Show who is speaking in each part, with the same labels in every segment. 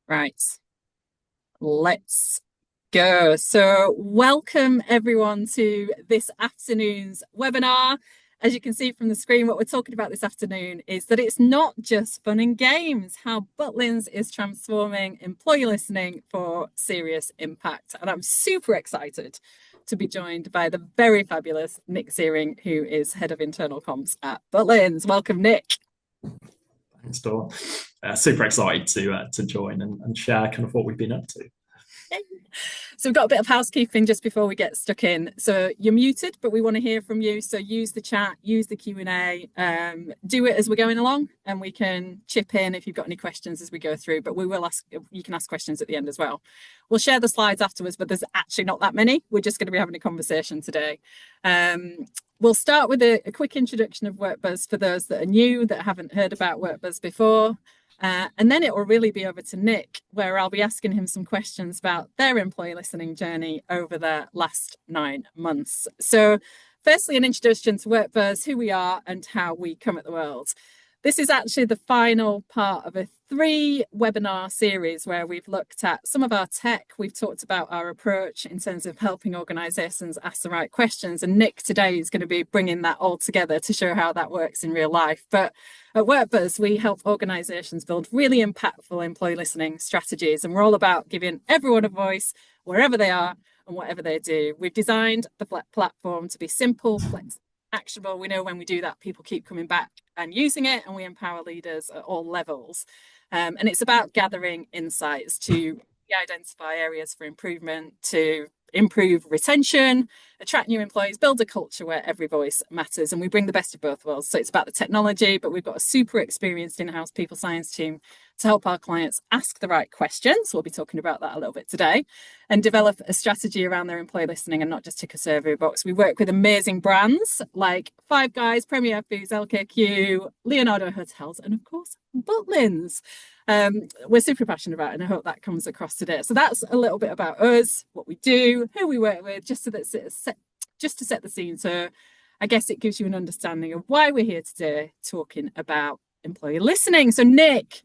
Speaker 1: Right, let's go. So, welcome everyone to this afternoon's webinar. As you can see from the screen, what we're talking about this afternoon is that it's not just fun and games, how Butlins is transforming employee listening for serious impact. And I'm super excited to be joined by the very fabulous Nick Searing, who is Head of Internal Comms at Butlins. Welcome, Nick.
Speaker 2: Thanks, Dawn. Super excited to join and share kind of what we've been up to.
Speaker 1: So we've got a bit of housekeeping just before we get stuck in. So you're muted, but we want to hear from you. So use the chat, use the Q&A, do it as we're going along, and we can chip in if you've got any questions as we go through. But we will ask, you can ask questions at the end as well. We'll share the slides afterwards, but there's actually not that many. We're just going to be having a conversation today. We'll start with a quick introduction of WorkBuzz for those that are new, that haven't heard about WorkBuzz before. And then it will really be over to Nick, where I'll be asking him some questions about their employee listening journey over the last 9 months. So firstly, an introduction to WorkBuzz, who we are and how we come at the world. This is actually the final part of a 3-webinar series where we've looked at some of our tech. We've talked about our approach in terms of helping organisations ask the right questions. And Nick today is going to be bringing that all together to show how that works in real life. But at WorkBuzz, we help organisations build really impactful employee listening strategies. And we're all about giving everyone a voice wherever they are and whatever they do. We've designed the platform to be simple, flexible, actionable. We know when we do that, people keep coming back and using it, and we empower leaders at all levels. And it's about gathering insights to identify areas for improvement, to improve retention, attract new employees, build a culture where every voice matters. And we bring the best of both worlds. So it's about the technology, but we've got a super experienced in-house people science team to help our clients ask the right questions. We'll be talking about that a little bit today, and develop a strategy around their employee listening and not just tick a survey box. We work with amazing brands like Five Guys, Premier Foods, LKQ, Leonardo Hotels, and of course, Butlins. We're super passionate about it, and I hope that comes across today. So that's a little bit about us, what we do, who we work with, just to set the scene. So I guess it gives you an understanding of why we're here today talking about employee listening. So Nick,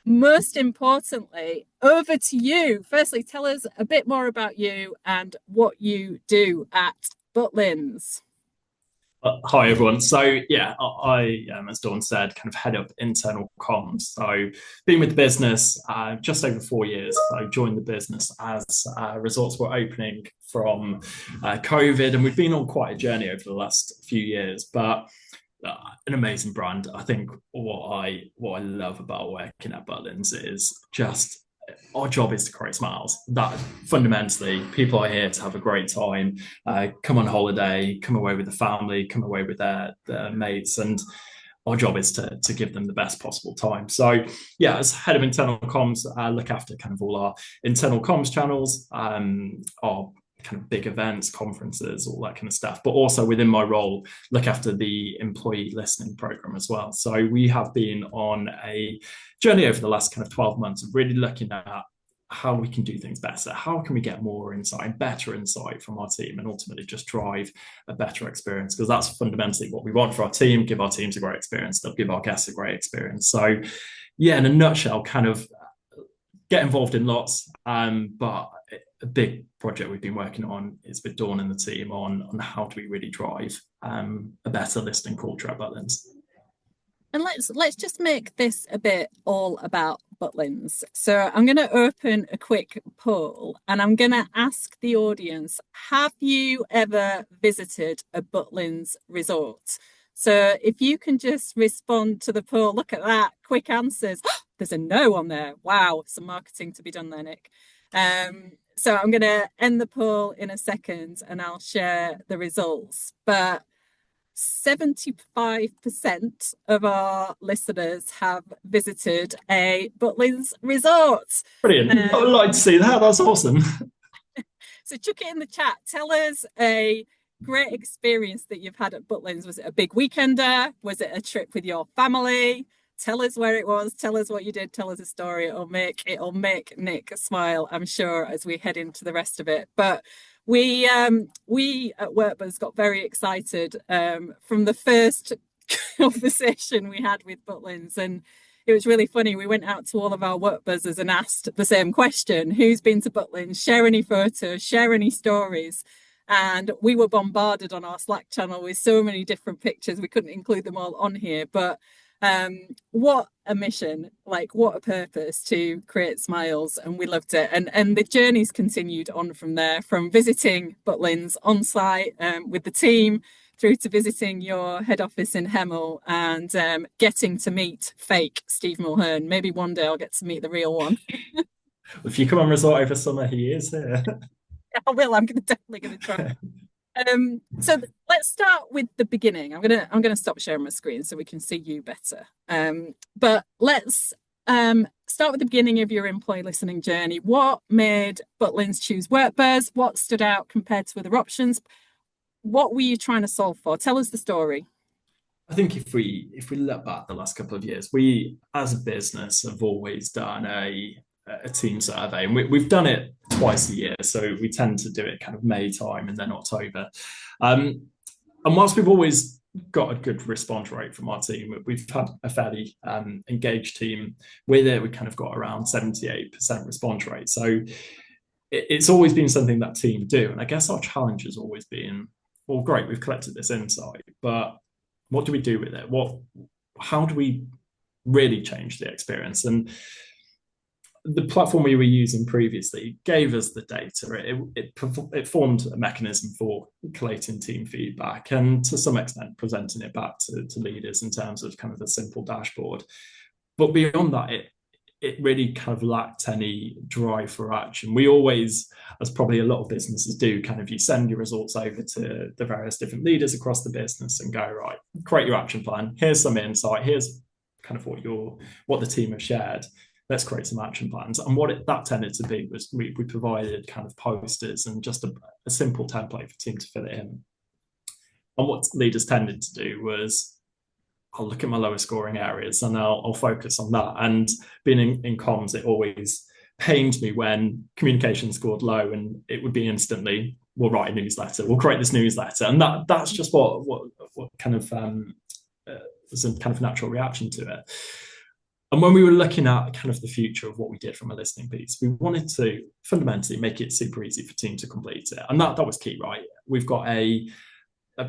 Speaker 1: most importantly, over to you. Firstly, tell us a bit more about you and what you do at Butlins.
Speaker 2: Hi, everyone. So, yeah, I as Dawn said, kind of head up internal comms. So, been with the business just over 4 years. I joined the business as resorts were opening from COVID, and we've been on quite a journey over the last few years. But an amazing brand. I think what I love about working at Butlins is just our job is to create smiles. That fundamentally, people are here to have a great time, come on holiday, come away with the family, come away with their mates, and our job is to give them the best possible time. So, yeah, as head of internal comms, I look after kind of all our internal comms channels, our kind of big events, conferences, all that kind of stuff. But also within my role, look after the employee listening program as well. So we have been on a journey over the last kind of 12 months of really looking at how we can do things better. How can we get more insight, better insight from our team, and ultimately just drive a better experience? Because that's fundamentally what we want for our team, give our teams a great experience, they'll give our guests a great experience. So yeah, in a nutshell, kind of get involved in lots, but a big project we've been working on is with Dawn and the team on how do we really drive a better listening culture at Butlins.
Speaker 1: And let's just make this a bit all about Butlins. So I'm going to open a quick poll, and I'm going to ask the audience, have you ever visited a Butlins resort? So if you can just respond to the poll, look at that, quick answers. There's a no on there. Wow, some marketing to be done there, Nick. So I'm going to end the poll in a second and I'll share the results. But 75% of our listeners have visited a Butlins resort.
Speaker 2: Brilliant. I'd like to see that. That's awesome.
Speaker 1: So chuck it in the chat. Tell us a great experience that you've had at Butlins. Was it a big weekender? Was it a trip with your family? Tell us where it was. Tell us what you did. Tell us a story. It'll make Nick smile, I'm sure, as we head into the rest of it. But we at WorkBuzz got very excited from the first conversation we had with Butlins, and it was really funny. We went out to all of our work buzzers and asked the same question: who's been to Butlins? Share any photos, share any stories. And we were bombarded on our Slack channel with so many different pictures. We couldn't include them all on here, but what a mission, like what a purpose to create smiles, and we loved it. And the journey's continued on from there, from visiting Butlins on site with the team through to visiting your head office in Hemel and getting to meet fake Steve Mulhern. Maybe one day I'll get to meet the real one.
Speaker 2: If you come on resort over summer, he is here.
Speaker 1: I will. Definitely gonna try. So let's start with the beginning. I'm gonna stop sharing my screen so we can see you better. But let's start with the beginning of your employee listening journey. What made Butlins choose WorkBuzz? What stood out compared to other options? What were you trying to solve for? Tell us the story.
Speaker 2: I think if we look back the last couple of years, we as a business have always done a team survey, and we've done it twice a year, so we tend to do it kind of May time and then October. And whilst we've always got a good response rate from our team, we've had a fairly engaged team with it. We kind of got around 78% response rate, so it's always been something that team do. And I guess our challenge has always been, well, great, we've collected this insight, but what do we do with it? How do we really change the experience? And the platform we were using previously gave us the data. It formed a mechanism for collating team feedback and to some extent presenting it back to leaders in terms of kind of a simple dashboard. But beyond that, it really kind of lacked any drive for action. We always, as probably a lot of businesses do, kind of you send your results over to the various different leaders across the business and go, right, create your action plan. Here's some insight. Here's kind of what the team have shared. Let's create some action plans. And that tended to be was we provided kind of posters and just a simple template for team to fill it in. And what leaders tended to do was, I'll look at my lower scoring areas and I'll focus on that. And being in comms, it always pained me when communication scored low, and it would be instantly, we'll write a newsletter, we'll create this newsletter. And that's just what kind of was a kind of natural reaction to it. And when we were looking at kind of the future of what we did from a listening piece, we wanted to fundamentally make it super easy for team to complete it. And that was key, right? We've got a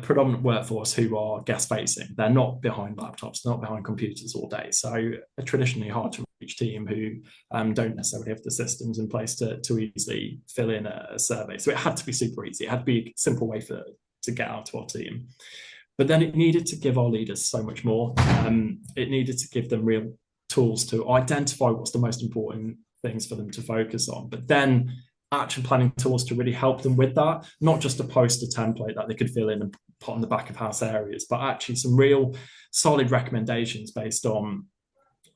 Speaker 2: predominant workforce who are guest facing. They're not behind laptops, not behind computers all day. So a traditionally hard to reach team who don't necessarily have the systems in place to easily fill in a survey. So it had to be super easy. It had to be a simple way to get out to our team. But then it needed to give our leaders so much more. It needed to give them real tools to identify what's the most important things for them to focus on, but then action planning tools to really help them with that, not just a poster template that they could fill in and put on the back of house areas, but actually some real solid recommendations based on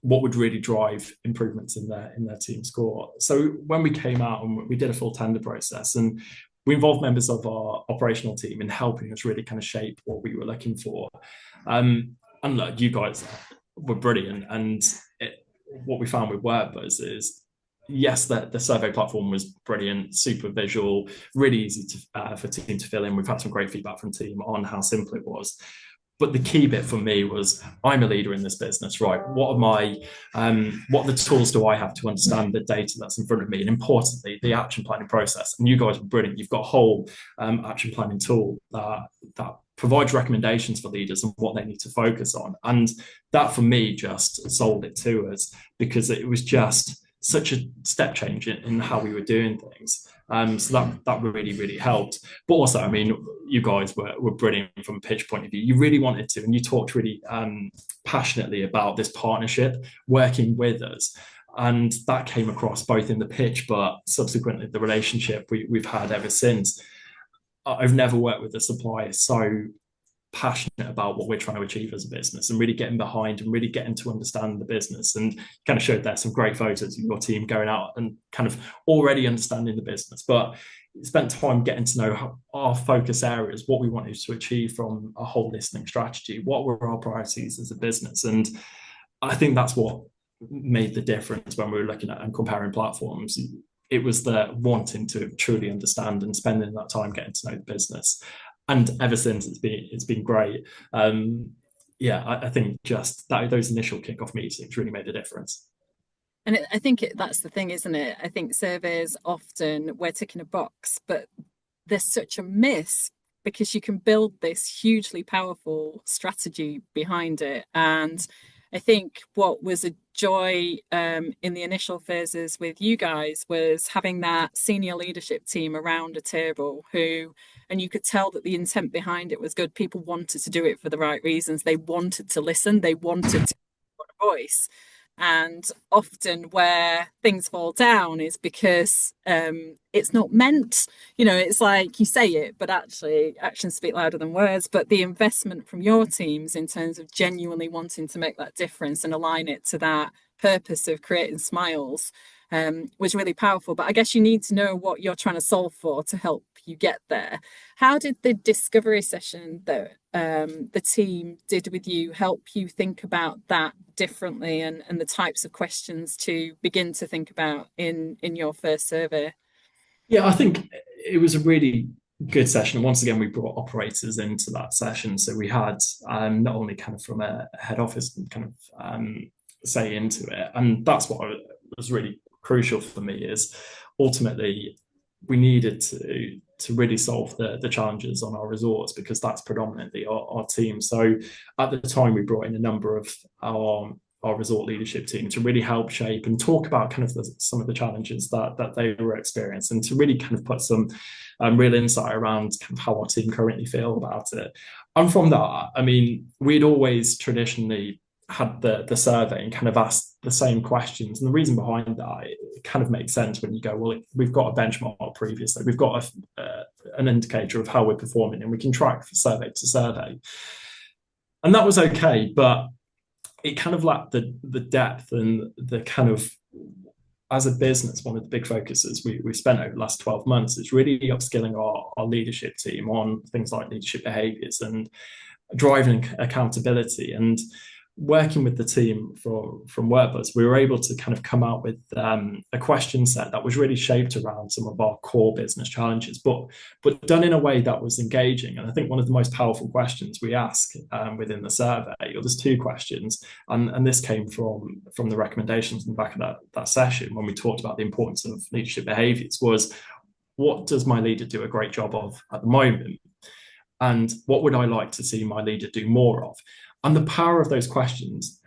Speaker 2: what would really drive improvements in their team score. So when we came out and we did a full tender process, and we involved members of our operational team in helping us really kind of shape what we were looking for. And look, you guys were brilliant. And what we found with WorkBuzz is, yes, the survey platform was brilliant, super visual, really easy for team to fill in. We've had some great feedback from team on how simple it was. But the key bit for me was, I'm a leader in this business, right? What are the tools do I have to understand the data that's in front of me? And importantly, the action planning process. And you guys were brilliant. You've got a whole action planning tool that provides recommendations for leaders and what they need to focus on. And that for me just sold it to us, because it was just such a step change in how we were doing things. So that really, really helped. But also, I mean, you guys were brilliant from a pitch point of view. You really wanted to, and you talked really passionately about this partnership, working with us. And that came across both in the pitch, but subsequently the relationship we've had ever since. I've never worked with a supplier so passionate about what we're trying to achieve as a business, and really getting behind and really getting to understand the business. And kind of showed there some great photos of your team going out and kind of already understanding the business, but spent time getting to know our focus areas, what we wanted to achieve from a whole listening strategy, what were our priorities as a business. And I think that's what made the difference when we were looking at and comparing platforms. It was the wanting to truly understand and spending that time getting to know the business. And ever since, it's been great. yeah, I think just those initial kickoff meetings really made a difference.
Speaker 1: And I think that's the thing, isn't it? I think surveys often we're ticking a box, but there's such a miss because you can build this hugely powerful strategy behind it. And I think what was a joy in the initial phases with you guys was having that senior leadership team around a table who, and you could tell that the intent behind it was good. People wanted to do it for the right reasons. They wanted to listen. They wanted to put a voice. And often where things fall down is because it's not meant, it's like you say it, but actually actions speak louder than words. But the investment from your teams in terms of genuinely wanting to make that difference and align it to that purpose of creating smiles was really powerful. But I guess you need to know what you're trying to solve for to help you get there. How did the discovery session that the team did with you help you think about that differently and the types of questions to begin to think about in your first survey?
Speaker 2: Yeah, I think it was a really good session. And once again, we brought operators into that session. So we had not only kind of from a head office kind of say into it. And that's what was really crucial for me is ultimately we needed to really solve the challenges on our resorts because that's predominantly our team. So at the time, we brought in a number of our resort leadership team to really help shape and talk about kind of some of the challenges that they were experiencing and to really kind of put some real insight around kind of how our team currently feel about it. And from that, I mean, we'd always traditionally had the survey and kind of asked the same questions. And the reason behind that, it kind of makes sense when you go, well, we've got a benchmark previously, we've got an indicator of how we're performing and we can track survey to survey. And that was okay, but it kind of lacked the depth and the kind of, as a business, one of the big focuses we've spent over the last 12 months is really upskilling our leadership team on things like leadership behaviors and driving accountability. And working with the team from WorkBuzz, we were able to kind of come out with a question set that was really shaped around some of our core business challenges, but done in a way that was engaging. And I think one of the most powerful questions we ask within the survey, or there's two questions, and this came from the recommendations in the back of that session when we talked about the importance of leadership behaviours, was what does my leader do a great job of at the moment? And what would I like to see my leader do more of? And the power of those questions,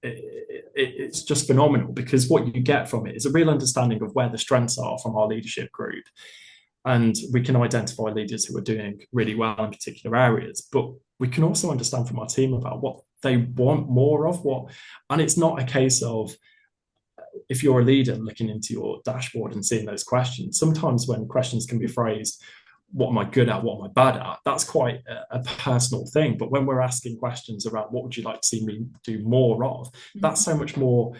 Speaker 2: it's just phenomenal because what you get from it is a real understanding of where the strengths are from our leadership group. And we can identify leaders who are doing really well in particular areas, but we can also understand from our team about what they want more of. And it's not a case of, if you're a leader looking into your dashboard and seeing those questions, sometimes when questions can be phrased, what am I good at? What am I bad at? That's quite a personal thing. But when we're asking questions around what would you like to see me do more of, that's so much more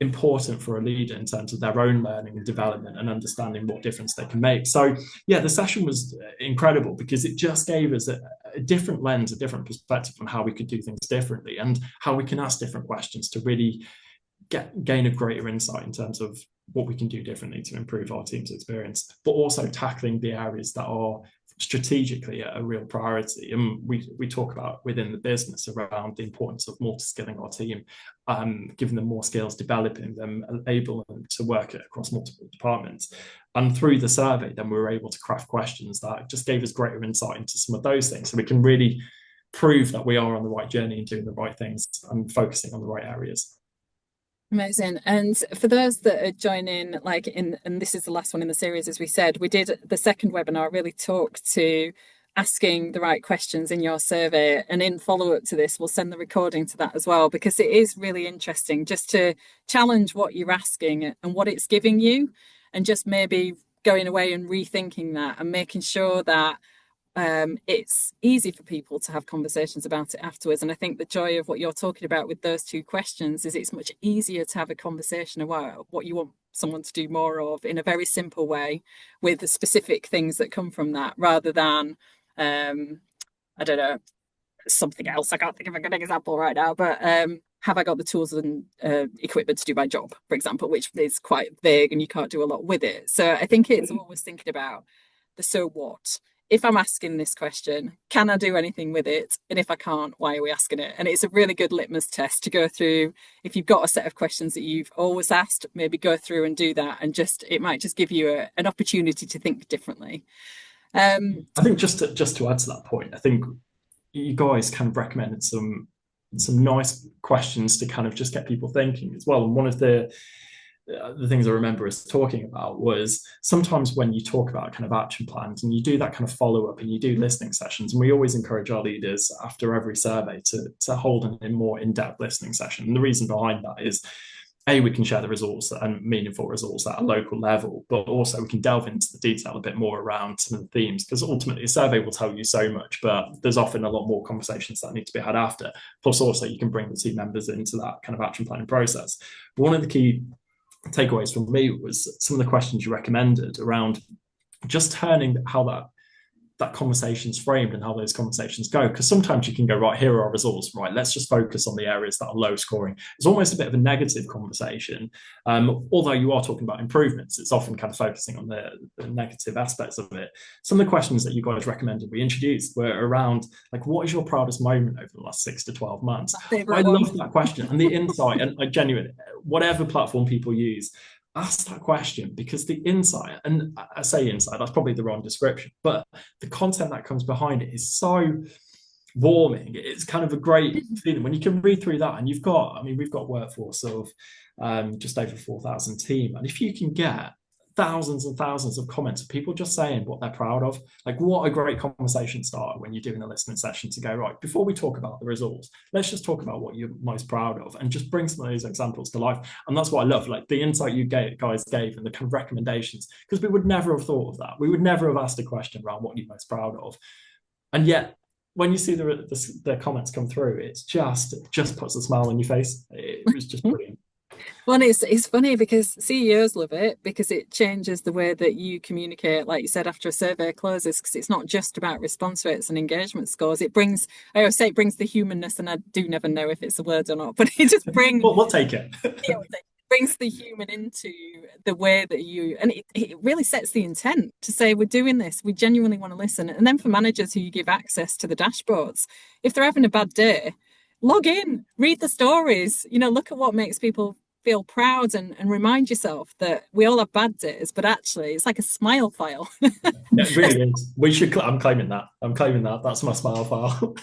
Speaker 2: important for a leader in terms of their own learning and development and understanding what difference they can make. So yeah, the session was incredible because it just gave us a different lens, a different perspective on how we could do things differently and how we can ask different questions to really gain a greater insight in terms of what we can do differently to improve our team's experience, but also tackling the areas that are strategically a real priority. And we talk about within the business around the importance of multi-skilling our team, giving them more skills, developing them, enabling them to work across multiple departments. And through the survey, then we were able to craft questions that just gave us greater insight into some of those things. So we can really prove that we are on the right journey and doing the right things and focusing on the right areas.
Speaker 1: Amazing. And for those that are joining, and this is the last one in the series, as we said, we did the second webinar really talk to asking the right questions in your survey. And in follow up to this, we'll send the recording to that as well, because it is really interesting just to challenge what you're asking and what it's giving you, and just maybe going away and rethinking that and making sure that it's easy for people to have conversations about it afterwards. And I think the joy of what you're talking about with those two questions is it's much easier to have a conversation about what you want someone to do more of in a very simple way with the specific things that come from that, rather than I don't know, something else. I can't think of a good example right now, but have I got the tools and equipment to do my job, for example, which is quite vague and you can't do a lot with it. So I think it's always thinking about the so what if I'm asking this question, can I do anything with it? And if I can't, why are we asking it? And it's a really good litmus test to go through. If you've got a set of questions that you've always asked, maybe go through and do that. And it might just give you an opportunity to think differently.
Speaker 2: I think just to add to that point, I think you guys kind of recommended some nice questions to kind of just get people thinking as well. And one of the things I remember us talking about was sometimes when you talk about kind of action plans and you do that kind of follow up and you do listening sessions, and we always encourage our leaders after every survey to hold a more in-depth listening session. And the reason behind that is, we can share the results and meaningful results at a local level, but also we can delve into the detail a bit more around some of the themes, because ultimately a survey will tell you so much, but there's often a lot more conversations that need to be had after. Plus also you can bring the team members into that kind of action planning process. But one of the key takeaways from me was some of the questions you recommended around just turning how that conversation's framed and how those conversations go. Because sometimes you can go, right, here are our results, right, let's just focus on the areas that are low scoring. It's almost a bit of a negative conversation. Although you are talking about improvements, it's often kind of focusing on the negative aspects of it. Some of the questions that you guys recommended we introduced were around, like, what is your proudest moment over the last 6 to 12 months? I love that question. And the insight, and genuinely, whatever platform people use, ask that question, because the insight, and I say insight, that's probably the wrong description, but the content that comes behind it is so warming. It's kind of a great feeling when you can read through that. And we've got a workforce of just over 4,000 team. And if you can get thousands and thousands of comments of people just saying what they're proud of, like, what a great conversation starter when you're doing a listening session to go, right, before we talk about the results, let's just talk about what you're most proud of, and just bring some of those examples to life. And that's what I love, like the insight you guys gave and the kind of recommendations, because we would never have thought of that. We would never have asked a question around what you're most proud of. And yet when you see the comments come through, it just puts a smile on your face. It was just brilliant.
Speaker 1: Well, it's funny because CEOs love it, because it changes the way that you communicate, like you said, after a survey closes, because it's not just about response rates and engagement scores. I always say it brings the humanness, and I do never know if it's a word or not, but it just brings...
Speaker 2: We'll take it.
Speaker 1: It brings the human into the way that and it really sets the intent to say, we're doing this, we genuinely want to listen. And then for managers who you give access to the dashboards, if they're having a bad day, log in, read the stories, look at what makes people feel proud, and remind yourself that we all have bad days, but actually it's like a smile file.
Speaker 2: It really is. I'm claiming that. That's my smile file.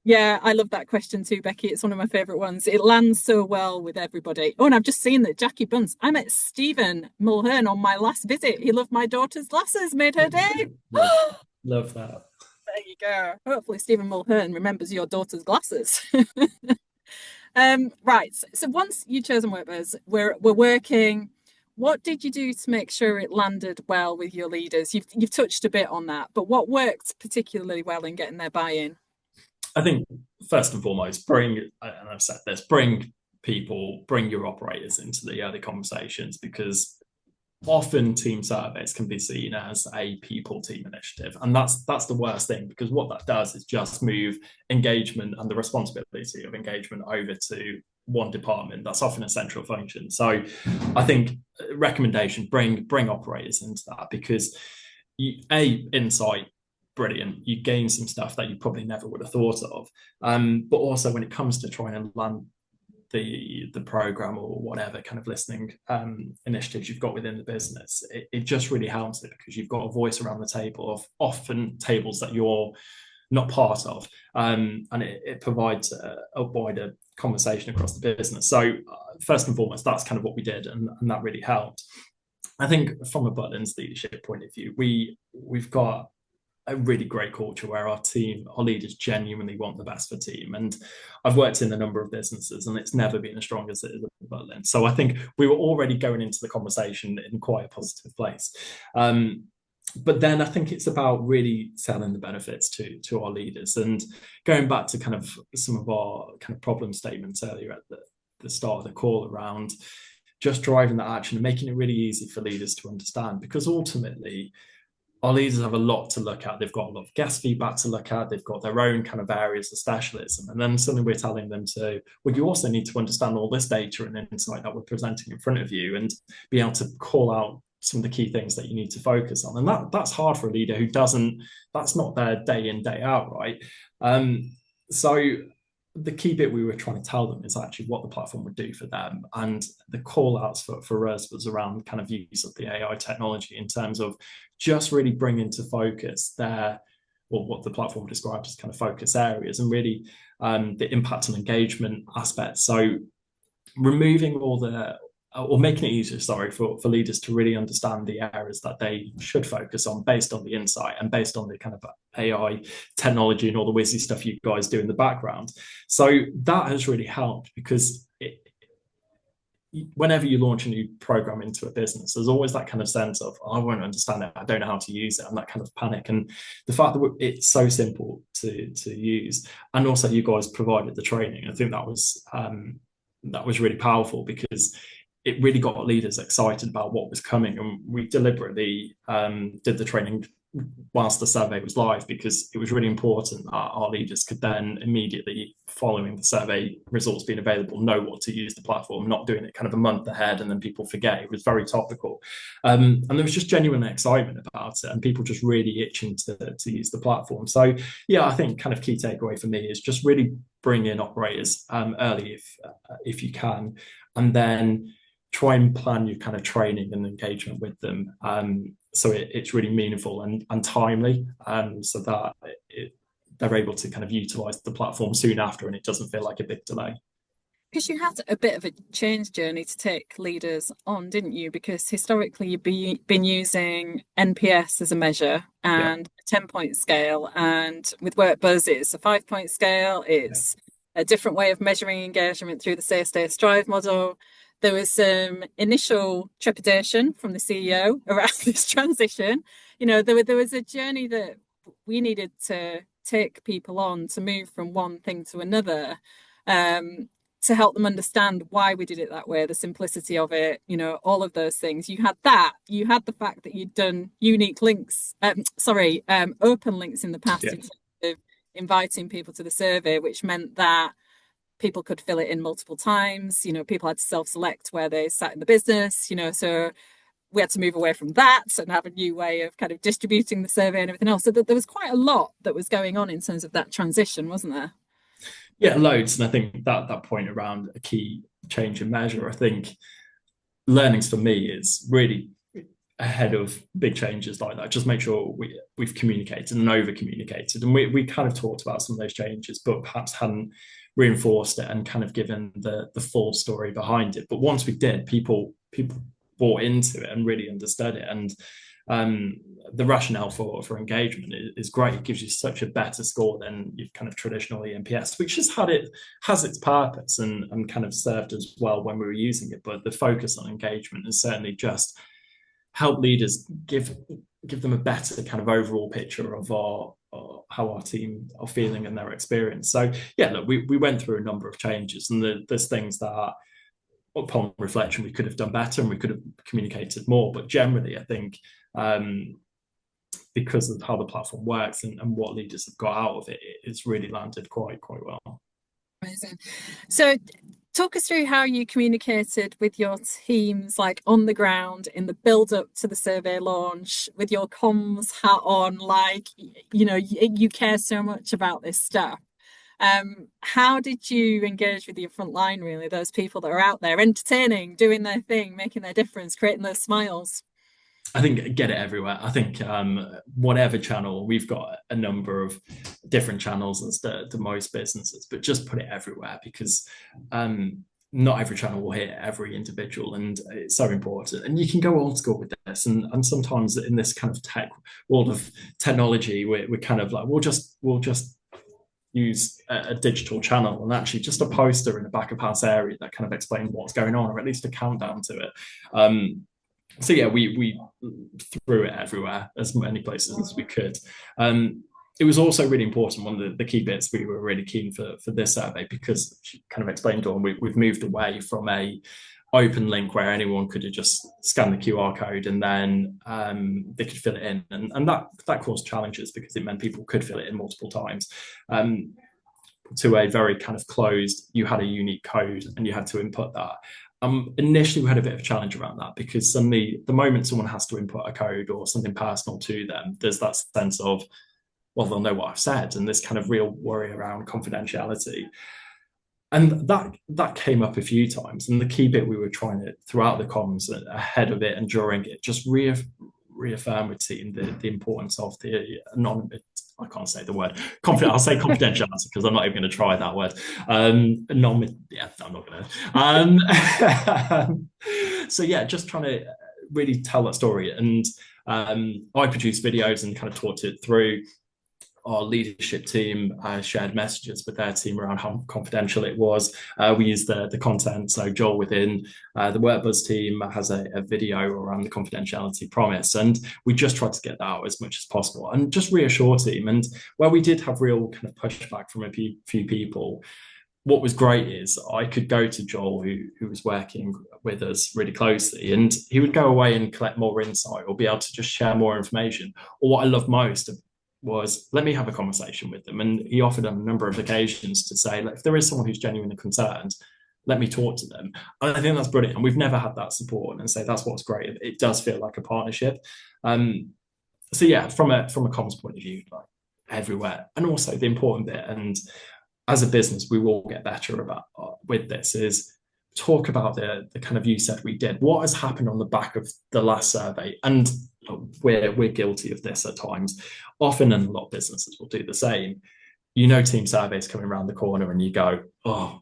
Speaker 1: Yeah, I love that question too, Becky. It's one of my favourite ones. It lands so well with everybody. Oh, and I've just seen that Jackie Bunce, I met Stephen Mulhern on my last visit. He loved my daughter's glasses, made her day.
Speaker 2: Love that.
Speaker 1: There you go. Hopefully Stephen Mulhern remembers your daughter's glasses. Right. So once you chosen Workbuzz, we're working. What did you do to make sure it landed well with your leaders? You've touched a bit on that, but what worked particularly well in getting their buy-in?
Speaker 2: I think first and foremost, bring people, bring your operators into the early conversations, because often team surveys can be seen as a people team initiative, and that's the worst thing, because what that does is just move engagement and the responsibility of engagement over to one department that's often a central function. So I think recommendation, bring operators into that, because insight, brilliant, you gain some stuff that you probably never would have thought of, but also when it comes to trying to land the program or whatever kind of listening initiatives you've got within the business, it just really helps it, because you've got a voice around the table, of often tables that you're not part of, and it provides a wider conversation across the business. So first and foremost, that's kind of what we did, and that really helped. I think from a Butlins leadership point of view, we've got a really great culture where our leaders genuinely want the best for team. And I've worked in a number of businesses, and it's never been as strong as it is at Butlins. So I think we were already going into the conversation in quite a positive place. But then I think it's about really selling the benefits to our leaders, and going back to kind of some of our kind of problem statements earlier at the start of the call around just driving that action and making it really easy for leaders to understand, because ultimately our leaders have a lot to look at. They've got a lot of guest feedback to look at. They've got their own kind of areas of specialism. And then suddenly we're telling them you also need to understand all this data and insight that we're presenting in front of you, and be able to call out some of the key things that you need to focus on. And that's hard for a leader who that's not their day in, day out, right? So the key bit we were trying to tell them is actually what the platform would do for them. And the call outs for us was around kind of use of the AI technology in terms of just really bringing to focus what the platform describes as kind of focus areas, and really the impact on engagement aspect. So removing or making it easier, for leaders to really understand the areas that they should focus on based on the insight and based on the kind of AI technology and all the whizzy stuff you guys do in the background. So that has really helped, because whenever you launch a new program into a business, there's always that kind of sense of, I won't understand it, I don't know how to use it, and that kind of panic. And the fact that it's so simple to use, and also you guys provided the training, I think that was really powerful, because it really got leaders excited about what was coming. And we deliberately did the training whilst the survey was live, because it was really important that our leaders could then immediately, following the survey results being available, know what to use the platform, not doing it kind of a month ahead and then people forget. It was very topical. And there was just genuine excitement about it, and people just really itching to use the platform. So yeah, I think kind of key takeaway for me is just really bring in operators early if you can, and then try and plan your kind of training and engagement with them, so it's really meaningful and timely, so that they're able to kind of utilize the platform soon after, and it doesn't feel like a big delay.
Speaker 1: Because you had a bit of a change journey to take leaders on, didn't you? Because historically you've been using NPS as a measure and a 10-point scale, and with WorkBuzz it's a 5-point scale. It's a different way of measuring engagement through the Say, Stay, Strive model. There was some initial trepidation from the CEO around this transition. There was a journey that we needed to take people on to move from one thing to another, to help them understand why we did it that way, the simplicity of it, all of those things. You had the fact that you'd done unique links, open links in the past in terms of inviting people to the survey, which meant that people could fill it in multiple times. People had to self-select where they sat in the business, so we had to move away from that and have a new way of kind of distributing the survey and everything else. So there was quite a lot that was going on in terms of that transition, wasn't there?
Speaker 2: Yeah, loads. And I think that point around a key change in measure, I think learnings for me is really ahead of big changes like that, just make sure we've communicated and over communicated, and we kind of talked about some of those changes but perhaps hadn't reinforced it and kind of given the full story behind it. But once we did, people bought into it and really understood it, and the rationale for engagement is great. It gives you such a better score than your kind of traditional ENPS, which has its purpose and kind of served as well when we were using it. But the focus on engagement has certainly just help leaders give them a better kind of overall picture of how our team are feeling and their experience. So yeah, look, we went through a number of changes, and there's things that upon reflection we could have done better and we could have communicated more. But generally, I think because of how the platform works and what leaders have got out of it, it's really landed quite well.
Speaker 1: Amazing. So talk us through how you communicated with your teams, like on the ground in the build up to the survey launch, with your comms hat on, like, you care so much about this stuff. How did you engage with your front line, really, those people that are out there entertaining, doing their thing, making their difference, creating those smiles?
Speaker 2: I think get it everywhere. I think whatever channel, we've got a number of different channels as to most businesses, but just put it everywhere, because not every channel will hit every individual, and it's so important. And you can go old school with this, and sometimes in this kind of tech world of technology, we're kind of like, we'll just use a digital channel and actually just a poster in the back of house area that kind of explains what's going on, or at least a countdown to it. So yeah, we threw it everywhere, as many places as we could. It was also really important, one of the key bits we were really keen for this survey, because she kind of explained on, we've moved away from a open link where anyone could have just scanned the QR code and then they could fill it in, and that caused challenges because it meant people could fill it in multiple times, to a very kind of closed, you had a unique code and you had to input that. Initially, we had a bit of a challenge around that because suddenly, the moment someone has to input a code or something personal to them, there's that sense of, well, they'll know what I've said, and this kind of real worry around confidentiality. And that came up a few times. And the key bit we were trying to, throughout the comms, ahead of it and during it, just reaffirm with team the importance of the I can't say the word confident. I'll say confidentiality because I'm not even going to try that word. Yeah, I'm not going to. So yeah, just trying to really tell that story. And I produced videos and kind of talked it through. Our leadership team shared messages with their team around how confidential it was. We used the content. So Joel within the WorkBuzz team has a video around the confidentiality promise. And we just tried to get that out as much as possible and just reassure team. And where we did have real kind of pushback from a few people, what was great is I could go to Joel, who was working with us really closely, and he would go away and collect more insight or be able to just share more information. Or what I love most was, let me have a conversation with them. And he offered on a number of occasions to say, if there is someone who's genuinely concerned, let me talk to them. And I think that's brilliant. And we've never had that support. And so that's what's great. It does feel like a partnership. So yeah, from a comms point of view, like everywhere. And also the important bit, and as a business, we will get better about with this, is talk about the kind of, you said we did. What has happened on the back of the last survey? And we're guilty of this at times. Often, and a lot of businesses will do the same. Team surveys coming around the corner, and you go, oh,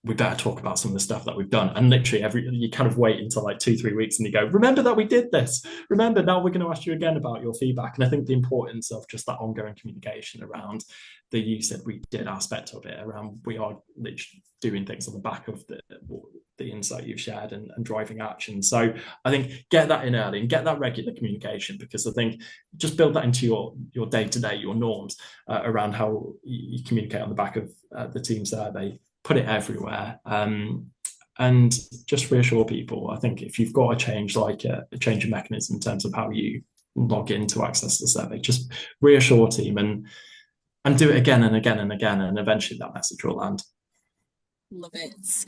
Speaker 2: we better talk about some of the stuff that we've done. And literally you kind of wait until like 2-3 weeks and you go, remember that we did this. Remember, now we're going to ask you again about your feedback. And I think the importance of just that ongoing communication around the you said we did aspect of it, around we are literally doing things on the back of the insight you've shared and driving action. So I think get that in early and get that regular communication, because I think just build that into your day-to-day, your norms around how you communicate on the back of the team survey. Put it everywhere, and just reassure people. I think if you've got a change, like a change of mechanism in terms of how you log in to access the survey, just reassure team and do it again and again and again, and eventually that message will land.
Speaker 1: Love it.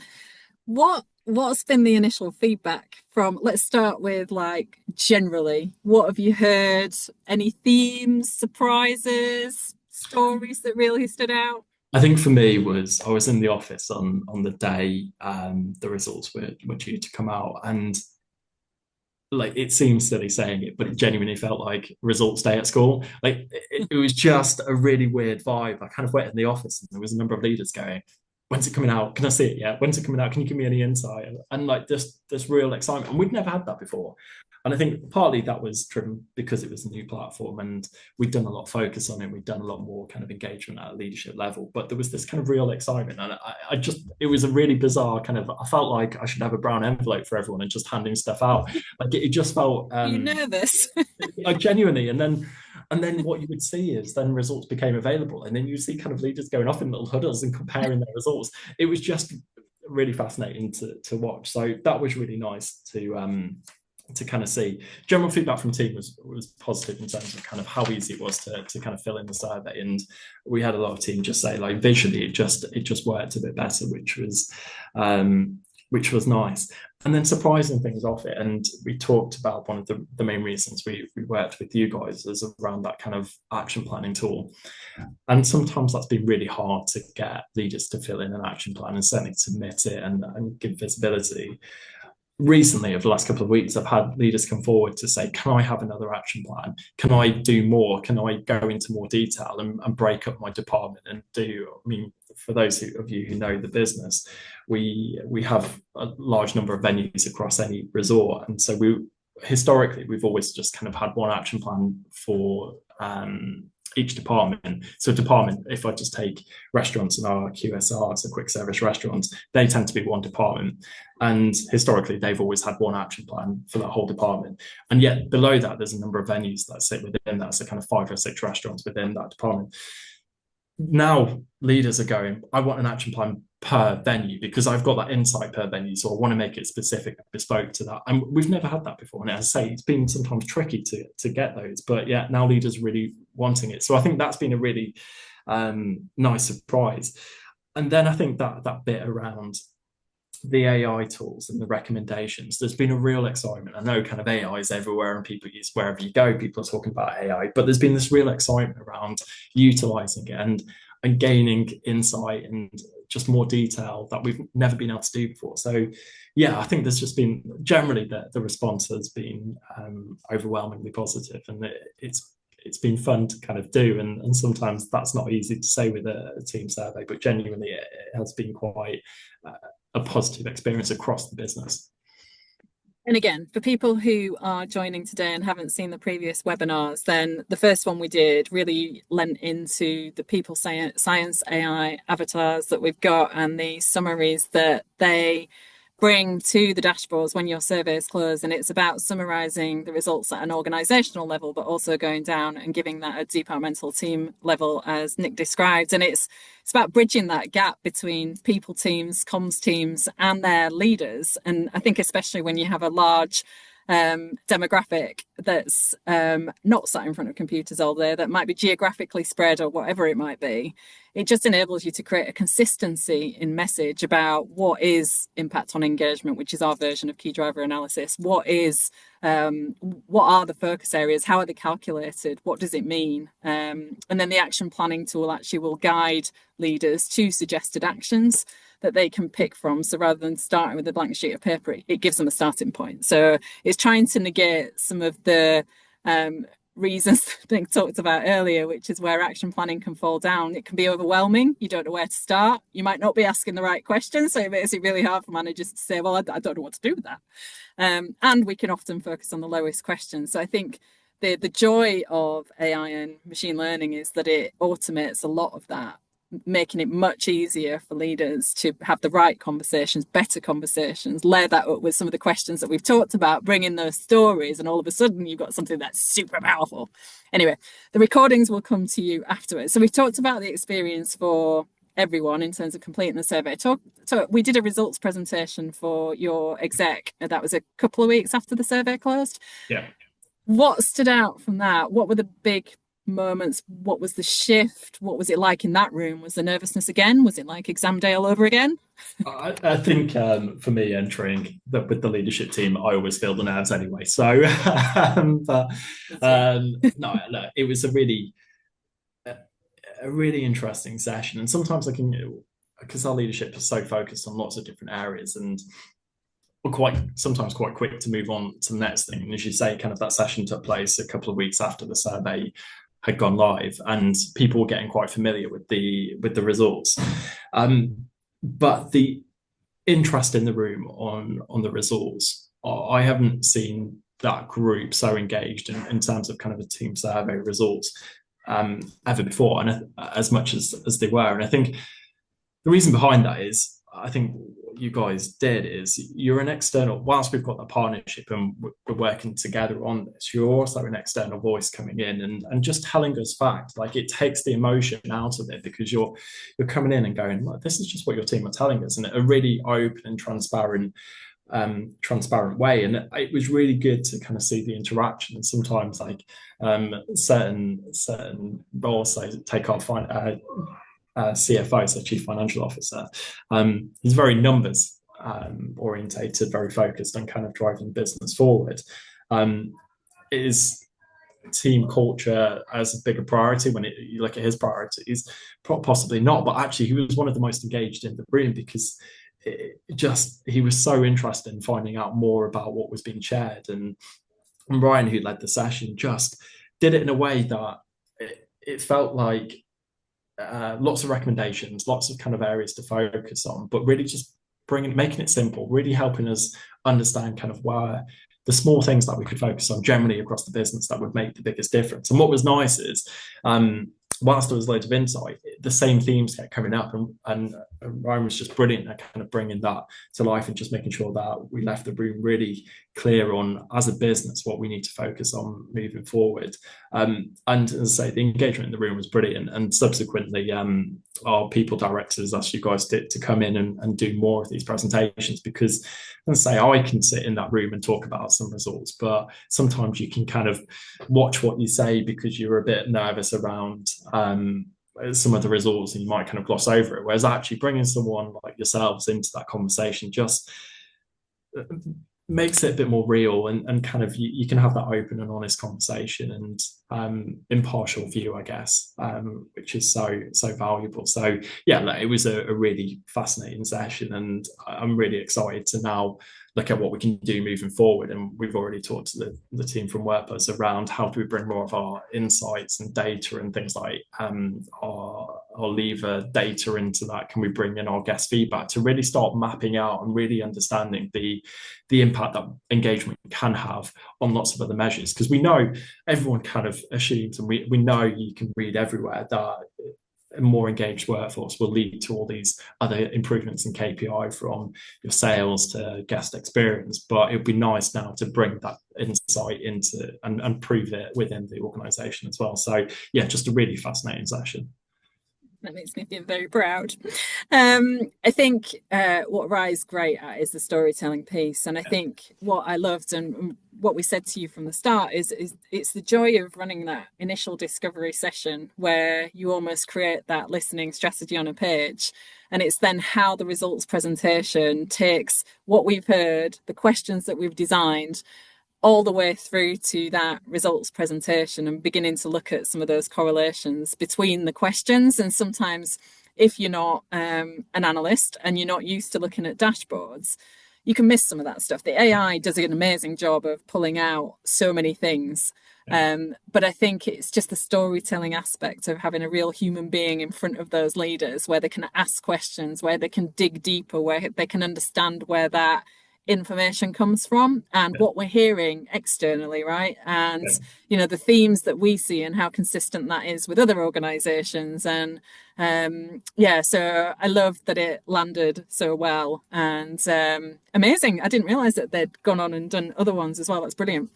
Speaker 1: What's been the initial feedback from, let's start with like generally, what have you heard? Any themes, surprises, stories that really stood out?
Speaker 2: I think for me was, I was in the office on the day the results were due to come out, and like, it seems silly saying it, but it genuinely felt like results day at school. Like it was just a really weird vibe. I kind of went in the office and there was a number of leaders going, when's it coming out? Can I see it yet? When's it coming out? Can you give me any insight? And like this real excitement. And we'd never had that before. And I think partly that was driven because it was a new platform and we'd done a lot of focus on it. We'd done a lot more kind of engagement at a leadership level, but there was this kind of real excitement. And it was a really bizarre kind of, I felt like I should have a brown envelope for everyone and just handing stuff out. Like it just felt...
Speaker 1: Are you nervous?
Speaker 2: like genuinely. And then what you would see is then results became available. And then you see kind of leaders going off in little huddles and comparing their results. It was just really fascinating to watch. So that was really nice to kind of see. General feedback from team was positive in terms of kind of how easy it was to kind of fill in the survey. And we had a lot of team just say like visually it just worked a bit better, which was nice. And then surprising things off it. And we talked about one of the main reasons we worked with you guys is around that kind of action planning tool. And sometimes that's been really hard to get leaders to fill in an action plan and certainly submit it and give visibility. Recently, over the last couple of weeks, I've had leaders come forward to say, can I have another action plan? Can I do more? Can I go into more detail and break up my department and for those of you who know the business, we have a large number of venues across any resort. And so historically, we've always just kind of had one action plan for each department. So department, if I just take restaurants and our QSR, so quick service restaurants, they tend to be one department. And historically, they've always had one action plan for that whole department. And yet below that, there's a number of venues that sit within that. So kind of 5 or 6 restaurants within that department. Now leaders are going, I want an action plan per venue because I've got that insight per venue. So I want to make it specific, bespoke to that. And we've never had that before. And as I say, it's been sometimes tricky to get those, but yeah, now leaders really wanting it. So I think that's been a really nice surprise. And then I think that bit around the AI tools and the recommendations, there's been a real excitement. I know kind of AI is everywhere and people use wherever you go, people are talking about AI, but there's been this real excitement around utilizing it and gaining insight and just more detail that we've never been able to do before. So yeah, I think there's just been generally the response has been overwhelmingly positive, and it's been fun to kind of do, and sometimes that's not easy to say with a team survey, but genuinely it has been quite a positive experience across the business.
Speaker 1: And again, for people who are joining today and haven't seen the previous webinars, then the first one we did really lent into the people science AI avatars that we've got and the summaries that they bring to the dashboards when your survey is closed. And it's about summarizing the results at an organizational level, but also going down and giving that at departmental team level, as Nick described. And it's about bridging that gap between people teams, comms teams, and their leaders. And I think especially when you have a large demographic that's not sat in front of computers all day, that might be geographically spread or whatever it might be, it just enables you to create a consistency in message about what is impact on engagement, which is our version of key driver analysis. What are the focus areas? How are they calculated? What does it mean? And then the action planning tool actually will guide leaders to suggested actions that they can pick from. So rather than starting with a blank sheet of paper, it gives them a starting point. So it's trying to negate some of the reasons that Nick talked about earlier, which is where action planning can fall down. It can be overwhelming. You don't know where to start. You might not be asking the right questions. So it makes it really hard for managers to say, well, I don't know what to do with that. And we can often focus on the lowest questions. So I think the joy of AI and machine learning is that it automates a lot of that, making it much easier for leaders to have the right conversations, better conversations, layer that up with some of the questions that we've talked about, bring in those stories, and all of a sudden you've got something that's super powerful. Anyway, the recordings will come to you afterwards. So we've talked about the experience for everyone in terms of completing the survey. So we did a results presentation for your exec. That was a couple of weeks after the survey closed.
Speaker 2: Yeah.
Speaker 1: What stood out from that? What were the big moments? What was the shift? What was it like in that room? Was the nervousness again? Was it like exam day all over again?
Speaker 2: I think for me, entering with the leadership team, I always feel the nerves anyway. So, no, it was a really interesting session. And sometimes because our leadership is so focused on lots of different areas, and we're sometimes quite quick to move on to the next thing. And as you say, kind of that session took place a couple of weeks after the survey had gone live, and people were getting quite familiar with the results. But the interest in the room on the results, I haven't seen that group so engaged in terms of kind of a team survey results ever before, and as much as they were. And I think the reason behind that is, I think what you guys did is you're an external, whilst we've got the partnership and we're working together on this, you're also an external voice coming in and just telling us facts. Like, it takes the emotion out of it, because you're coming in and going, well, this is just what your team are telling us, in a really open and transparent way. And it was really good to kind of see the interaction. And sometimes like certain roles, so take our CFO, so Chief Financial Officer, he's very numbers orientated, very focused on kind of driving the business forward. Is team culture as a bigger priority when you look at his priorities? Possibly not, but actually he was one of the most engaged in the room, because he was so interested in finding out more about what was being shared. And Ryan, who led the session, just did it in a way that it felt like lots of recommendations, lots of kind of areas to focus on, but really just making it simple, really helping us understand kind of where the small things that we could focus on generally across the business that would make the biggest difference. And what was nice is, whilst there was loads of insight, the same themes kept coming up, and Ryan was just brilliant at kind of bringing that to life and just making sure that we left the room really clear on, as a business, what we need to focus on moving forward. And as I say, the engagement in the room was brilliant. And subsequently, our people directors asked you guys to come in and do more of these presentations, because, as I say, I can sit in that room and talk about some results, but sometimes you can kind of watch what you say because you're a bit nervous around some of the results and you might kind of gloss over it. Whereas actually bringing someone like yourselves into that conversation just makes it a bit more real, and kind of you can have that open and honest conversation and impartial view, I guess, which is so valuable. So yeah, like, it was a really fascinating session, and I'm really excited to now look at what we can do moving forward. And we've already talked to the team from WordPress around how do we bring more of our insights and data and things like our lever data into that. Can we bring in our guest feedback to really start mapping out and really understanding the impact that engagement can have on lots of other measures? Because we know everyone kind of assumes, and we know you can read everywhere that a more engaged workforce will lead to all these other improvements in KPI, from your sales to guest experience. But it would be nice now to bring that insight into and prove it within the organization as well. So yeah, just a really fascinating session.
Speaker 1: That makes me feel very proud. I think what Rye's great at is the storytelling piece. And I think what I loved and what we said to you from the start is it's the joy of running that initial discovery session where you almost create that listening strategy on a page. And it's then how the results presentation takes what we've heard, the questions that we've designed, all the way through to that results presentation, and beginning to look at some of those correlations between the questions. And sometimes if you're not an analyst and you're not used to looking at dashboards, you can miss some of that stuff. The AI does an amazing job of pulling out so many things. But I think it's just the storytelling aspect of having a real human being in front of those leaders where they can ask questions, where they can dig deeper, where they can understand where that information comes from and what we're hearing externally, right? And you know, the themes that we see and how consistent that is with other organizations. And so I love that it landed so well, and amazing. I didn't realize that they'd gone on and done other ones as well. That's brilliant.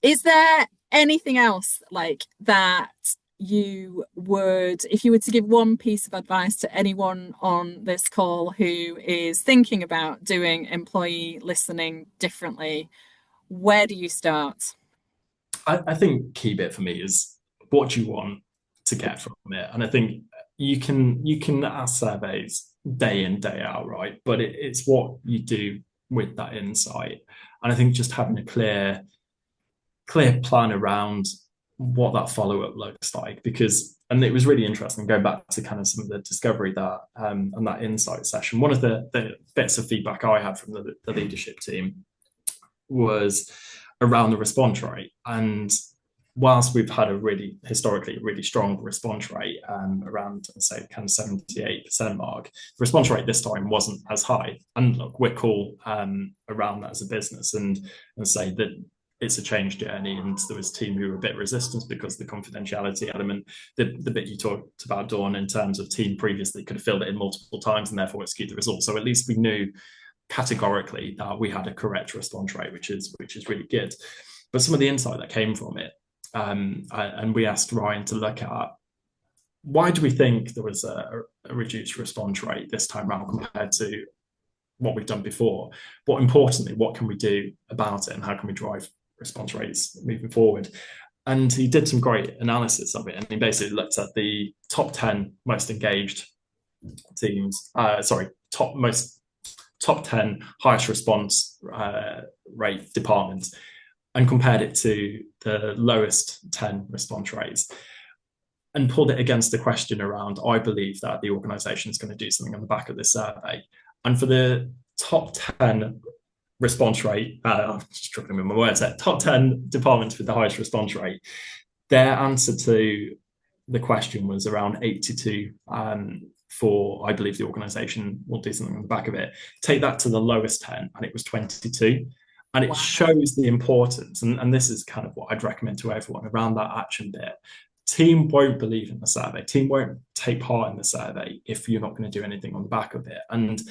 Speaker 1: Is there anything else like that you would, if you were to give one piece of advice to anyone on this call who is thinking about doing employee listening differently, where do you start?
Speaker 2: I think key bit for me is what do you want to get from it? And I think you can ask surveys day in, day out, right? But it's what you do with that insight. And I think just having a clear plan around what that follow-up looks like, because, and it was really interesting going back to kind of some of the discovery that and that insight session. One of the bits of feedback I had from the leadership team was around the response rate. And whilst we've had historically really strong response rate, around, say, kind of 78% mark, the response rate this time wasn't as high. And look, we're cool around that as a business, and say that it's a change journey, and there was a team who were a bit resistant because the confidentiality element, the bit you talked about, Dawn, in terms of team previously could have filled it in multiple times and therefore it skewed the results. So at least we knew categorically that we had a correct response rate, which is really good. But some of the insight that came from it, and we asked Ryan to look at, why do we think there was a reduced response rate this time around compared to what we've done before? But importantly, what can we do about it, and how can we drive response rates moving forward? And he did some great analysis of it, and he basically looked at the top 10 most engaged teams, top 10 highest response rate departments, and compared it to the lowest 10 response rates, and pulled it against the question around, I believe that the organization is going to do something on the back of this survey. And for the top 10 response rate, I'm struggling with my words there, top 10 departments with the highest response rate, their answer to the question was around 82 for, I believe the organization will do something on the back of it. Take that to the lowest 10, and it was 22. And it shows the importance, and this is kind of what I'd recommend to everyone around that action bit. Team won't believe in the survey. Team won't take part in the survey if you're not going to do anything on the back of it. And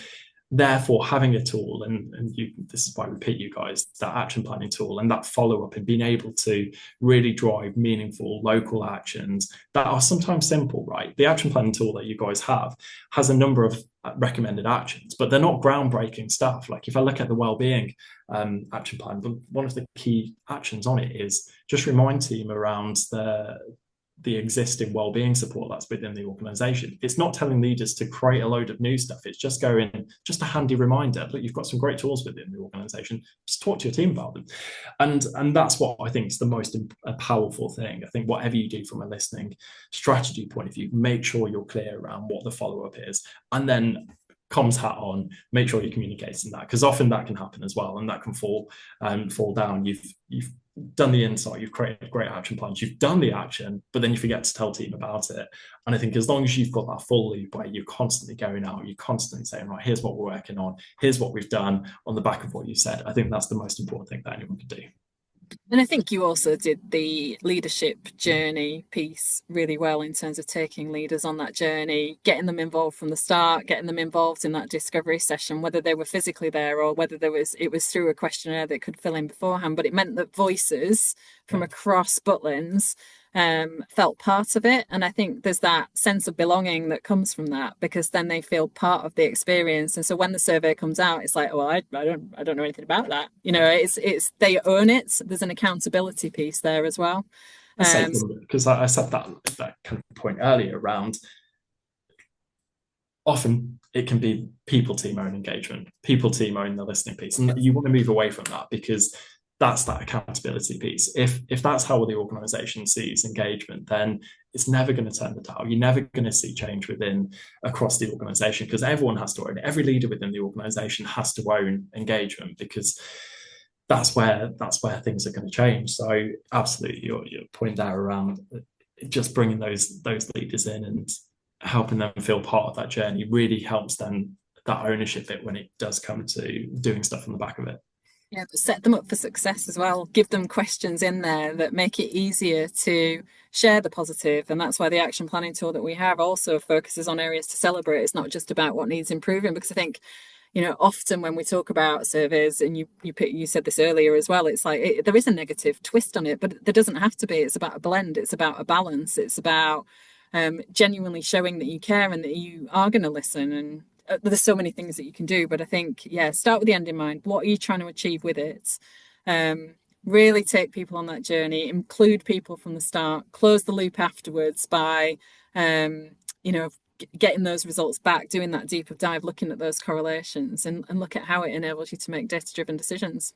Speaker 2: therefore, having a tool, and this is why we pick you guys, that action planning tool and that follow-up, and being able to really drive meaningful local actions that are sometimes simple, right? The action planning tool that you guys have has a number of recommended actions, but they're not groundbreaking stuff. Like if I look at the wellbeing action plan, one of the key actions on it is just remind team around the existing well-being support that's within the organization. It's not telling leaders to create a load of new stuff. It's just just a handy reminder. Look, you've got some great tools within the organization. Just talk to your team about them. And that's what I think is the most powerful thing. I think whatever you do from a listening strategy point of view, make sure you're clear around what the follow-up is. And then comms hat on, make sure you're communicating that, because often that can happen as well, and that can fall down. You've done the insight, you've created great action plans, you've done the action, but then you forget to tell team about it. And I think as long as you've got that full loop where you're constantly going out, you're constantly saying, right, here's what we're working on, here's what we've done on the back of what you said, I think that's the most important thing that anyone can do.
Speaker 1: And I think you also did the leadership journey piece really well in terms of taking leaders on that journey, getting them involved from the start, getting them involved in that discovery session, whether they were physically there or whether it was through a questionnaire that could fill in beforehand. But it meant that voices from across Butlins felt part of it. And I think there's that sense of belonging that comes from that, because then they feel part of the experience. And so when the survey comes out, it's like, well, I don't know anything about that. It's they own it. There's an accountability piece there as well.
Speaker 2: Because I said that kind of point earlier around, often it can be people team own engagement, people team own the listening piece, and you want to move away from that, because that's that accountability piece. If that's how the organization sees engagement, then it's never going to turn the dial. You're never going to see change across the organization, because everyone has to own it. Every leader within the organization has to own engagement, because that's where things are going to change. So absolutely, your point there around just bringing those leaders in and helping them feel part of that journey really helps them, that ownership bit, when it does come to doing stuff on the back of it.
Speaker 1: Yeah, but set them up for success as well. Give them questions in there that make it easier to share the positive. And that's why the action planning tool that we have also focuses on areas to celebrate. It's not just about what needs improving, because I think, often when we talk about surveys, and you said this earlier as well, it's like there is a negative twist on it, but there doesn't have to be. It's about a blend. It's about a balance. It's about genuinely showing that you care and that you are going to listen. And there's so many things that you can do, but I think, start with the end in mind. What are you trying to achieve with it? Really take people on that journey, include people from the start, close the loop afterwards by, getting those results back, doing that deeper dive, looking at those correlations, and look at how it enables you to make data-driven decisions.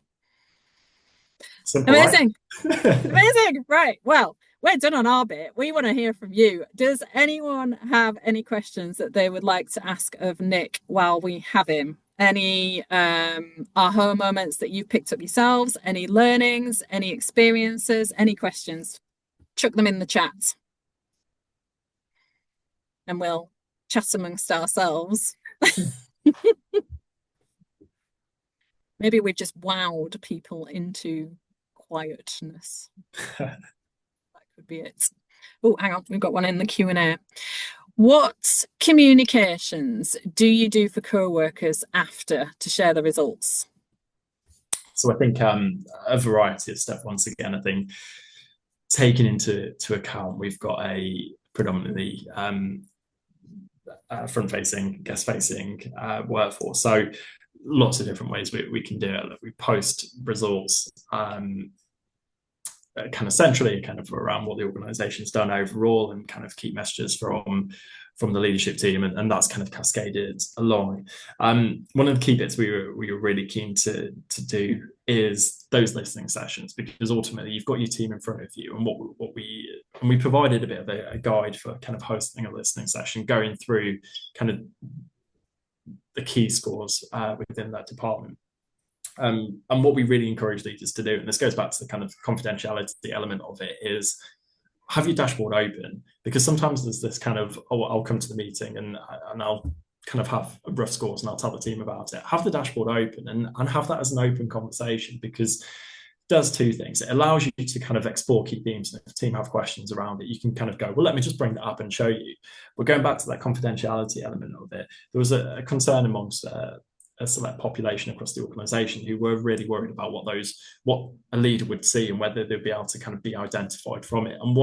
Speaker 2: Simple,
Speaker 1: amazing.
Speaker 2: Right?
Speaker 1: Amazing. Right. Well, we're done on our bit. We want to hear from you. Does anyone have any questions that they would like to ask of Nick while we have him? Any aha moments that you've picked up yourselves? Any learnings? Any experiences? Any questions? Chuck them in the chat, and we'll chat amongst ourselves. Maybe we just wowed people into quietness. That could be it. Oh, hang on, we've got one in the Q&A. What communications do you do for co-workers after to share the results?
Speaker 2: So I think a variety of stuff. Once again, I think taking into account, we've got a predominantly front-facing, guest-facing workforce. So lots of different ways we can do it. We post results kind of centrally, kind of around what the organization's done overall, and kind of key messages from the leadership team, and that's kind of cascaded along. One of the key bits we were really keen to do is those listening sessions, because ultimately you've got your team in front of you, and we provided a bit of a guide for kind of hosting a listening session, going through kind of the key scores within that department. And what we really encourage leaders to do, and this goes back to the kind of confidentiality element of it, is have your dashboard open, because sometimes there's this kind of, I'll come to the meeting and I'll kind of have rough scores and I'll tell the team about it. Have the dashboard open and have that as an open conversation, because it does two things. It allows you to kind of explore key themes, and if the team have questions around it, you can kind of go, well, let me just bring that up and show you. But going back to that confidentiality element of it, there was a concern amongst a select population across the organization who were really worried about what a leader would see and whether they'd be able to kind of be identified from it. And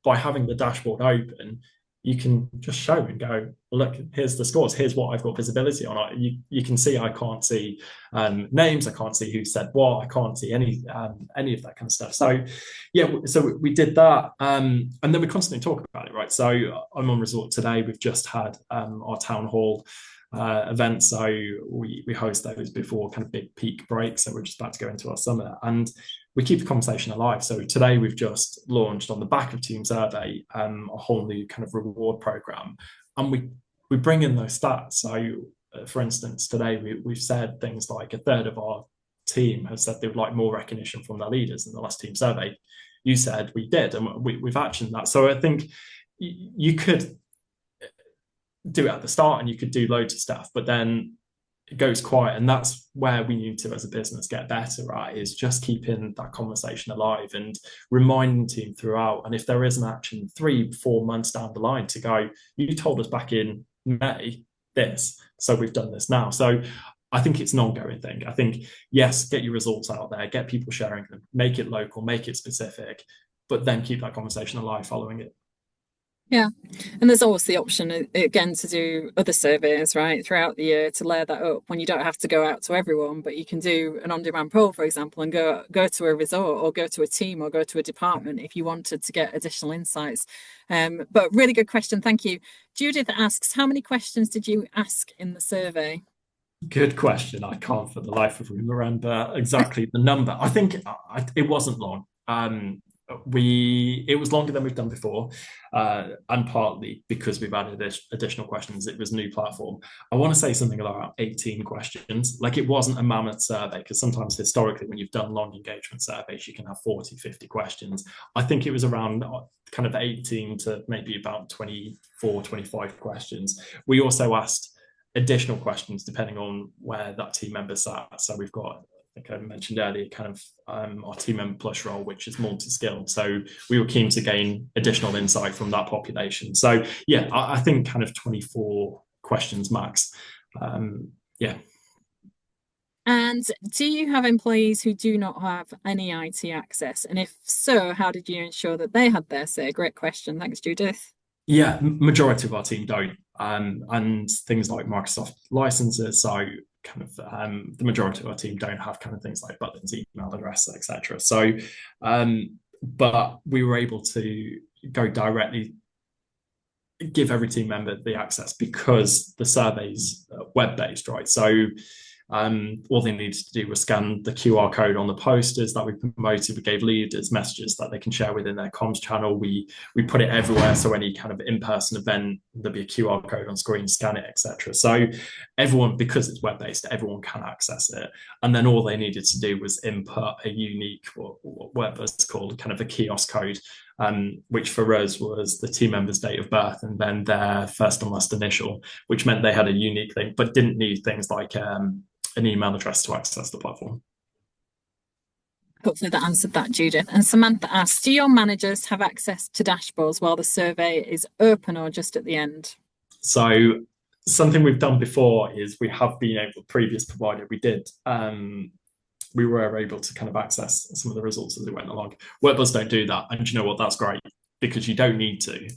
Speaker 2: by having the dashboard open, you can just show and go, look, here's the scores, here's what I've got visibility on. You can see I can't see names, I can't see who said what, I can't see any of that kind of stuff. So yeah, so we did that, and then we constantly talk about it, right? So I'm on resort today. We've just had our town hall event, so we host those before kind of big peak breaks. So we're just about to go into our summer, and we keep the conversation alive. So today we've just launched on the back of Team Survey a whole new kind of reward program, and we bring in those stats. So for instance, today we've said things like a third of our team have said they would like more recognition from their leaders in the last Team Survey. You said we did, and we've actioned that. So I think you could do it at the start and you could do loads of stuff, but then it goes quiet, and that's where we need to as a business get better, right? Is just keeping that conversation alive and reminding the team throughout. And if there is an action 3-4 months down the line to go, you told us back in May this, so we've done this now. So I think it's an ongoing thing. I think, yes, get your results out there, get people sharing them, make it local, make it specific, but then keep that conversation alive following it.
Speaker 1: Yeah. And there's always the option again to do other surveys, right, throughout the year to layer that up when you don't have to go out to everyone, but you can do an on-demand poll, for example, and go to a resort or go to a team or go to a department if you wanted to get additional insights. But really good question. Thank you. Judith asks, how many questions did you ask in the survey?
Speaker 2: Good question. I can't for the life of me remember exactly the number. I think it wasn't long. It was longer than we've done before, and partly because we've added additional questions. It was a new platform. I want to say something about 18 questions. Like, it wasn't a mammoth survey, because sometimes historically when you've done long engagement surveys you can have 40-50 questions. I think it was around kind of 18 to maybe about 24-25 questions. We also asked additional questions depending on where that team member sat. So we've got, I think I mentioned earlier, kind of our team member plus role, which is multi-skilled. So we were keen to gain additional insight from that population. So yeah, I think kind of 24 questions max. Yeah.
Speaker 1: And do you have employees who do not have any IT access? And if so, how did you ensure that they had their say? Great question. Thanks, Judith.
Speaker 2: Yeah, majority of our team don't. And things like Microsoft licenses, so kind of the majority of our team don't have kind of things like Butlins email address, etc. So, but we were able to go directly, give every team member the access because the survey's web-based, right? So all they needed to do was scan the QR code on the posters that we promoted. We gave leaders messages that they can share within their comms channel. We put it everywhere, so any kind of in-person event, there'll be a QR code on screen, scan it, etc. So everyone, because it's web-based, everyone can access it. And then all they needed to do was input a unique, whatever it's called, kind of a kiosk code, which for us was the team member's date of birth and then their first and last initial, which meant they had a unique thing, but didn't need things like an email address to access the platform.
Speaker 1: Hopefully that answered that, Judith. And Samantha asked, do your managers have access to dashboards while the survey is open or just at the end?
Speaker 2: So something we've done before is we have been able, previous provider, we were able to kind of access some of the results as it went along. Workbuzz don't do that. And you know what? That's great, because you don't need to,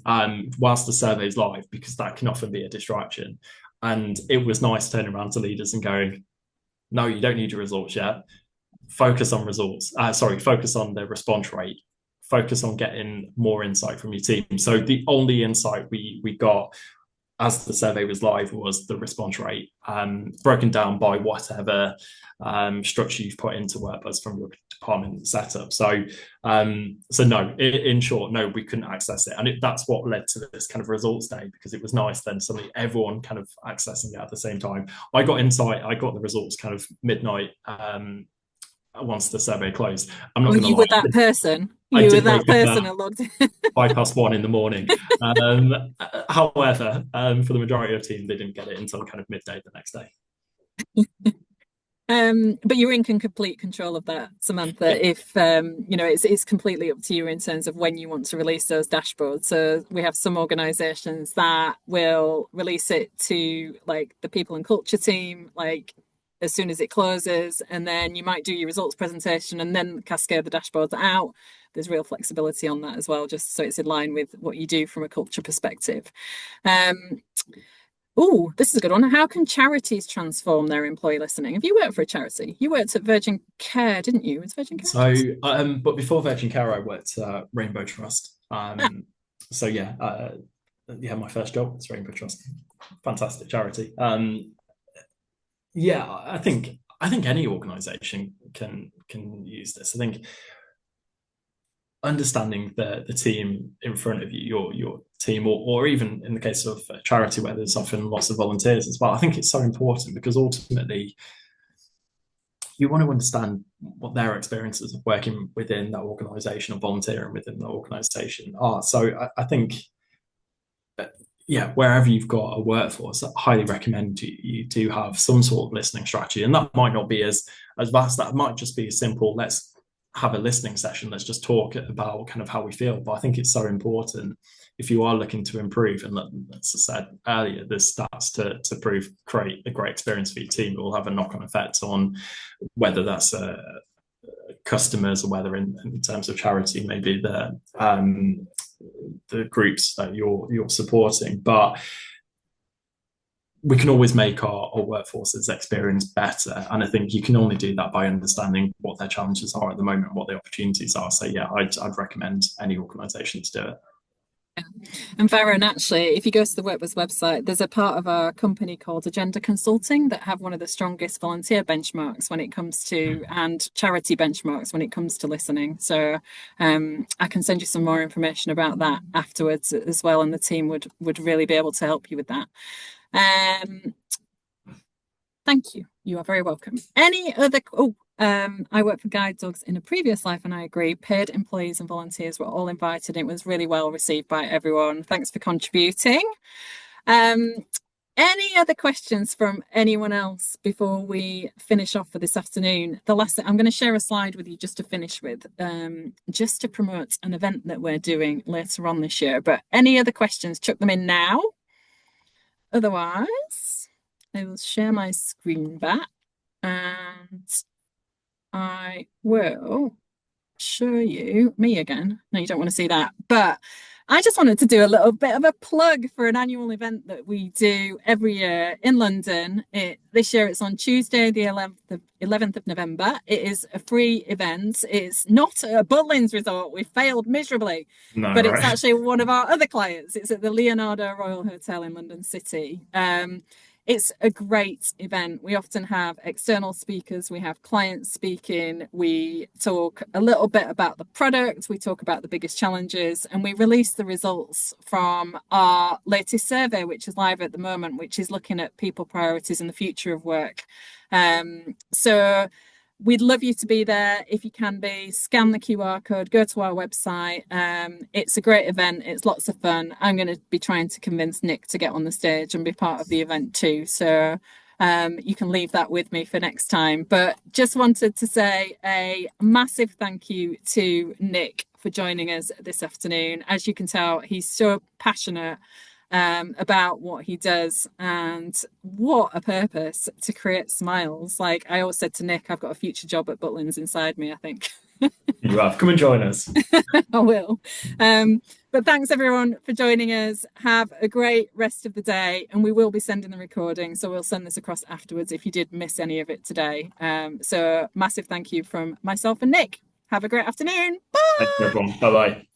Speaker 2: whilst the survey is live, because that can often be a distraction. And it was nice turning around to leaders and going, no, you don't need your results yet. Focus on results. Focus on the response rate. Focus on getting more insight from your team. So the only insight we got as the survey was live was the response rate, broken down by whatever structure you've put into WordBuzz from your department setup. So no, in short, no, we couldn't access it. And that's what led to this kind of results day, because it was nice then suddenly everyone kind of accessing it at the same time. I got insight, I got the results kind of midnight once the survey closed. I'm not going to lie.
Speaker 1: You were that person. You were that person who logged in.
Speaker 2: 1:05 in the morning. However, for the majority of the team, they didn't get it until kind of midday the next day.
Speaker 1: But you're in complete control of that, Samantha. Yeah. If it's completely up to you in terms of when you want to release those dashboards. So we have some organisations that will release it to like the people and culture team like as soon as it closes, and then you might do your results presentation and then cascade the dashboards out. There's real flexibility on that as well, just so it's in line with what you do from a culture perspective. Oh, this is a good one. How can charities transform their employee listening? Have you worked for a charity? You worked at Virgin Care, didn't you? Was Virgin Care?
Speaker 2: So, but before Virgin Care, I worked at Rainbow Trust. So yeah, my first job was Rainbow Trust. Fantastic charity. Yeah, I think any organisation can use this. I think understanding the team in front of you, your team, or even in the case of a charity where there's often lots of volunteers as well. I think it's so important because ultimately you want to understand what their experiences of working within that organisation or volunteering within the organisation are. So I think, yeah, wherever you've got a workforce, I highly recommend you do have some sort of listening strategy. And that might not be as vast. That might just be a simple, let's have a listening session, let's just talk about kind of how we feel. But I think it's so important if you are looking to improve, and as I said earlier, there's stats to create a great experience for your team. It will have a knock-on effect on whether that's customers or whether in terms of charity, maybe the groups that you're supporting. But we can always make our workforce's experience better. And I think you can only do that by understanding what their challenges are at the moment, what the opportunities are. So yeah, I'd recommend any organisation to do it.
Speaker 1: And Varun, actually, if you go to the WorkBuzz website, there's a part of our company called Agenda Consulting that have one of the strongest volunteer benchmarks when it comes to, and charity benchmarks when it comes to listening. So I can send you some more information about that afterwards as well, and the team would really be able to help you with that. Thank you. You are very welcome. Any other? I worked for Guide Dogs in a previous life, and I agree. Paid employees and volunteers were all invited. It was really well received by everyone. Thanks for contributing. Any other questions from anyone else before we finish off for this afternoon? The last thing, I'm going to share a slide with you just to finish with, just to promote an event that we're doing later on this year. But any other questions, chuck them in now. Otherwise, I will share my screen back and I will show you me again. No, you don't want to see that. But I just wanted to do a little bit of a plug for an annual event that we do every year in London. This year it's on Tuesday, the 11th of November. It is a free event. It's not a Butlins resort. We failed miserably.
Speaker 2: No,
Speaker 1: but
Speaker 2: right.
Speaker 1: It's actually one of our other clients. It's at the Leonardo Royal Hotel in London City. It's a great event. We often have external speakers. We have clients speaking. We talk a little bit about the product. We talk about the biggest challenges, and we release the results from our latest survey, which is live at the moment, which is looking at people priorities and the future of work. So we'd love you to be there if you can be. Scan the QR code, go to our website. It's a great event. It's lots of fun. I'm going to be trying to convince Nick to get on the stage and be part of the event too. So you can leave that with me for next time. But just wanted to say a massive thank you to Nick for joining us this afternoon. As you can tell, he's so passionate about what he does, and what a purpose to create smiles. Like I always said to Nick, I've got a future job at Butlins inside me, I think.
Speaker 2: You have. Come and join us.
Speaker 1: I will. But thanks everyone for joining us. Have a great rest of the day, and we will be sending the recording, so we'll send this across afterwards if you did miss any of it today. So massive thank you from myself and Nick. Have a great afternoon. Bye.
Speaker 2: Thanks everyone. Bye-bye.